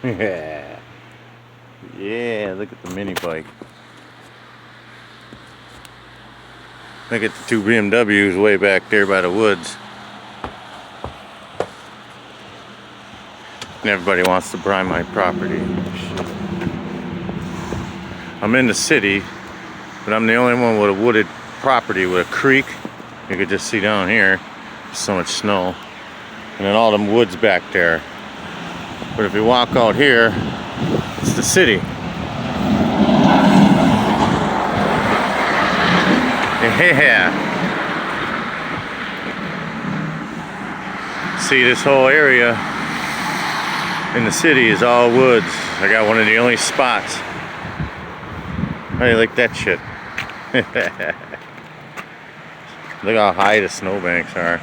Yeah. Yeah, look at the mini bike. Look at the two BMWs way back there by the woods. And everybody wants to buy my property. I'm in the city, but I'm the only one with a wooded property with a creek. You could just see down here, there's so much snow. And then all them woods back there. But if you walk out here, it's the city. Yeah. See, this whole area in the city is all woods. I got one of the only spots. How do you like that shit? Look how high the snowbanks are.